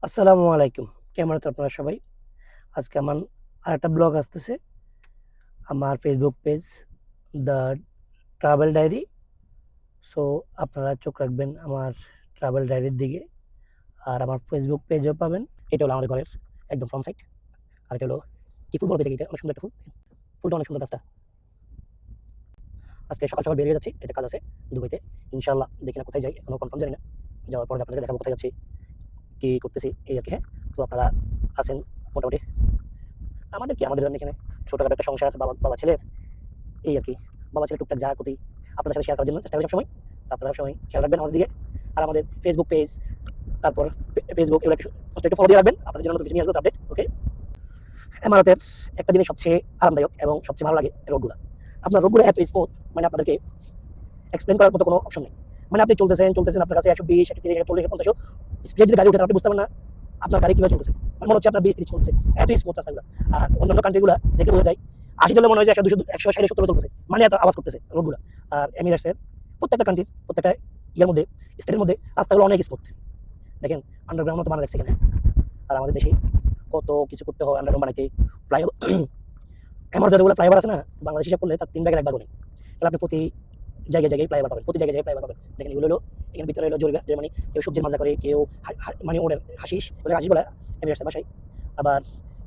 আসসালামু আলাইকুম। কেমন আছেন আপনারা সবাই? আজকে আমার আরেকটা ব্লগ আসতেছে। আমার Facebook page the travel diary. So আপনারা চোখ রাখবেন আমার ট্রাভেল ডায়েরির দিকে। আর আমার ফেসবুক পেজও পাবেন। এটা হলো আমাদের ঘরের একদম ফ্রন্ট সাইড। আর এটা হলো কি ফুল বলতে এটা অনেক সুন্দর একটা ফুল। ফুলটা অনেক সুন্দর গাছটা। আজকে সকাল বেরিয়ে যাচ্ছি। একটা কাজ আছে দুবাইতে। ইনশাআল্লাহ দেখি না কোথায় যাই এখনো কনফার্ম জানি না। যাওয়ার পরে আপনাদেরকে দেখাবো কোথায় যাচ্ছি, কি করতেছি এই আরকি, হ্যাঁ? তো আপনারা আছেন মোটামুটি আমাদের জন্য এখানে ছোটখাটো একটা সংসার বাবা বাবা ছেলের এই আরকি। বাবা ছেলে টুকটাক যা ক্ষতি আপনাদের সাথে শেয়ার করার জন্য চেষ্টা করি সবসময়। তো আপনারা সবসময় খেয়াল রাখবেন আমাদের দিকে। আর আমাদের ফেসবুক পেজ, তারপর ফেসবুক এগুলো একটু ফলো দিয়ে রাখবেন। আপনাদের জন্য নতুন কিছু নিয়ে আসবো আপডেট, ওকে? এমারাতের একটা জিনিস সবচেয়ে আরামদায়ক এবং সবচেয়ে ভালো লাগে রোডগুলা। আপনার রোডগুলো এত স্মুথ, মানে আপনাদেরকে এক্সপ্লেইন করার মতো কোনো অপশন নেই। মানে আপনি চলতেছেন আপনার কাছে 120, 130, 140, 150 স্পিডে যদি গাড়ি উঠে আপনি বুঝতে পারবেন না আপনার গাড়ি কিভাবে চলতেছে। মানে মনে হচ্ছে আপনার 20-30 চলছে। এত স্মুথ রাস্তাগুলো। আর অন্যান্য কান্ট্রিগুলো দেখে বোঝা যায় 80 চললে মনে হয় যে 100, 200, 160, 70 চলতেছে। মানে এত আওয়াজ করতেছে রোডগুলো। আর এমিরেটসের প্রত্যেকটা কান্ট্রির প্রত্যেকটা ইয়ার মধ্যে স্টেটের মধ্যে রাস্তাগুলো অনেক স্মুথ। দেখেন আন্ডারগ্রাউন্ড তো বানা রাখছে এখানে। আর আমাদের দেশে কত কিছু করতে হয় আন্ডারগ্রাউন্ড বানাইতে। ফ্লাইওভার এমন যতগুলো ফ্লাইওভার আছে না, বাংলাদেশ হিসাব করলে তার 3 ভাগের 1 ভাগও নেই। তাহলে আপনি প্রতি জায়গায় ফ্লাইওভার পাবেন, প্রতি জায়গায় ফ্লাইওভার পাবেন। দেখেন এগুলো হলো এখানে ভিতরে হলো জরিগা, যে মানে কেউ সবজির মাজা করে, কেউ মানে ওদের হাসিস ওদের হাসিস বলে এমিরেটসের ভাষায়। আবার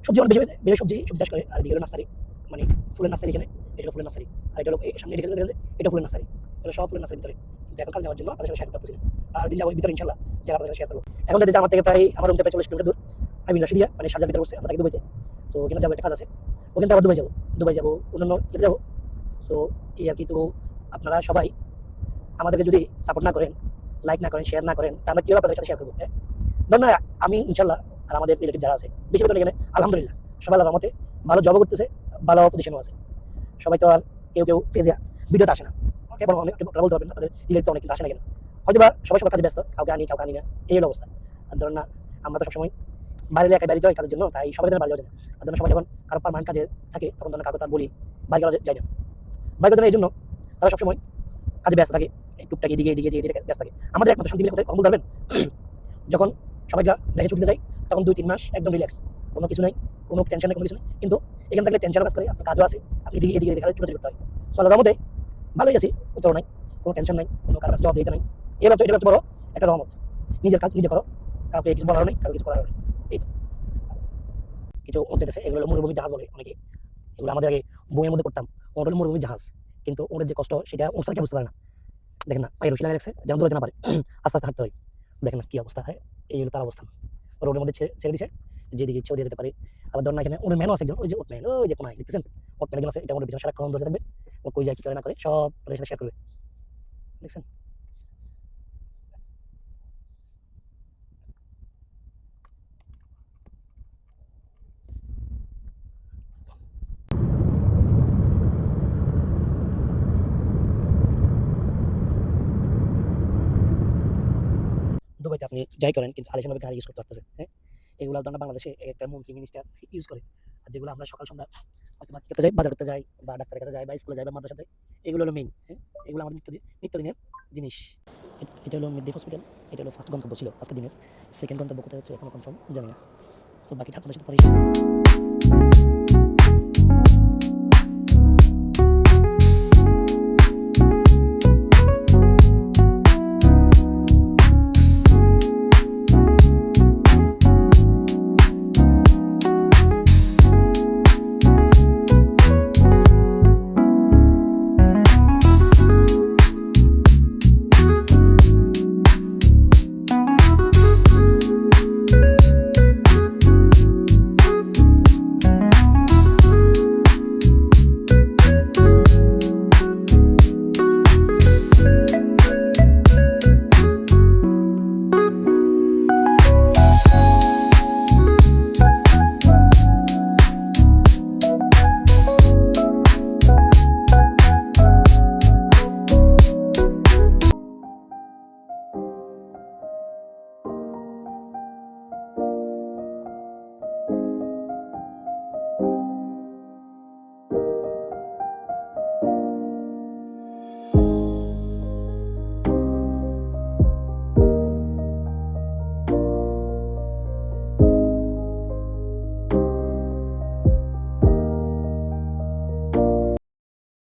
সবজি অনেক বেশি বেশি সবজি চাষ করে। আর এদিকে হলো নার্সারি, মানে ফুলের নার্সারি এখানে। এটা হলো ফুলের নার্সারি। আর এটা হলো এই সামনে দেখেন এটা ফুলের নার্সারি। এটা সব ফুলের নার্সারির ভিতরে। কিন্তু এখন কাজ যাওয়ার জন্য আপনাদের সাথে শেয়ার করতে পারতেছি না। আর দিন যাবো ভিতরে ইনশাআল্লাহ যারা আপনাদের সাথে শেয়ার করবো। এখন যদি আমার থেকে প্রায় আমার রুম থেকে 40 কিলোমিটার দূর। আমি রাশিদিয়া মানে শারজার ভিতরে বসছি, আমরা থাকি দুবাইতে। তো ওখানে যাবো, একটা কাজ আছে। ওখান থেকে আবার দুবাই যাবো অন্যান্য ইয়েতে যাবো। সো এই আর কি। তো আপনারা সবাই আমাদেরকে যদি সাপোর্ট না করেন, লাইক না করেন, শেয়ার না করেন, তা আমরা কিভাবে আপনাদের সাথে শেয়ার করবো, হ্যাঁ? ধরুন না, আমি ইনশাল্লাহ আর আমাদের রিলেটিভ যারা আছে বেশি বেতন এখানে আলহামদুলিল্লাহ সবাই আল্লাহর রহমতে ভালো জবও করতেছে, ভালো পজিশনও আছে। সবাই তো আর কেউ ফেজে ভিডিওতে আসে না। এবং অনেক আপনারা বলতে পারবেন আপনাদের রিলেটিভ তো অনেক কিন্তু আসে না কেন। হয়তো বা সবাই সবার কাজে ব্যস্ত, কাউকে আনি না, এই হলো অবস্থা। আর ধরুন না, আমরা তো সবসময় বাইরে একাই বাড়ি যাই কাজের জন্য, তাই সবাই বাড়ি যাওয়া যায় না। আর ধরুন সবাই যখন কারো পারমানেন্ট কাজে থাকে তখন ধরুন কাউকে তার বলি বাড়ি যাওয়া যায় না। বাড়ি বেতন এই জন্য তারা সবসময় কাজে ব্যস্ত থাকে, টুকটাক এদিকে ব্যস্ত থাকে। আমাদের একমাত্র শান্তি মিলে কোথায় কখন ধরবেন, যখন সবাই দেশে ছুটিতে যায় তখন 2-3 মাস একদম রিল্যাক্স, কোনো কিছু নাই, কোনো টেনশন নেই, কোনো কিছু নেই। কিন্তু এখানে থাকলে টেনশনও কাজ করে, আপনার কাজও আছে, আপনি এদিকে খালি ছুটাছুটি করতে হয়। সো আল্লাহর রহমতে ভালোই আছি, উত্তর নাই, কোনো টেনশন নাই, কোনো কারো কাছে জবাব দিতে নাই। এটা হচ্ছে বড় একটা রহমত। নিজের কাজ নিজে করো, কাউকে কিছু বলার নেই, কাউকে কিছু করার নেই। এই তো। কিছু উঠতে গেছে, এগুলো হলো মরুভূমির জাহাজ বলে অনেকে। এগুলো আমাদের আগে বইয়ের মধ্যে পড়তাম, ওটা হলো মরুভূমির জাহাজ। কিন্তু ওদের যে কষ্ট সেটা ওস্তাদকে বুঝতে পারে না। দেখেন না, পায়ে রশি লাগিয়ে রাখছে যেন দৌড়াতে না পারে, আস্তে আস্তে হাঁটতে হয়। দেখেন না কি অবস্থা হয়। এই হলো তার অবস্থান। রোডের মধ্যে ছেড়ে দিছে, যেদিকে ইচ্ছে ওদিকে যেতে পারে। আবার ধরুন না, এখানে ওর ম্যানও আছে একজন, ওই যে ওটম্যান, ওই যে কোনায় দেখতেছেন, ওটম্যান একজন আছে, এটা ওর পিছনে সারাক্ষণ ধরে থাকবে। ও কই যায় কি করে না করে সব ওদের সাথে শেয়ার করবে, দেখছেন? দুবাইতে আপনি যাই করেন কিন্তু আলিশানভাবে গাড়ি ইউজ করতে পারতেছেন, হ্যাঁ? এগুলো ধরুন বাংলাদেশে একটা মন্ত্রী মিনিস্টার ইউজ করে। আর যেগুলো আমরা সকাল সন্ধ্যা হয়তো বা খেতে যাই, বাজার করতে যাই, বা ডাক্তারের কাছে যাই, বা স্কুলে যাই, বা মাদ্রাসা যাই, এগুলো হলো মেইন, হ্যাঁ? এগুলো আমাদের নিত্যদিনের জিনিস। এটা হলো মেহেদি হসপিটাল। এটা হলো ফার্স্ট গন্তব্য ছিল আজকের দিনের। সেকেন্ড গন্তব্য কোথায় হচ্ছে এখনো কনফার্ম জানি না। সো বাকিটা আপনাদের সাথে পরে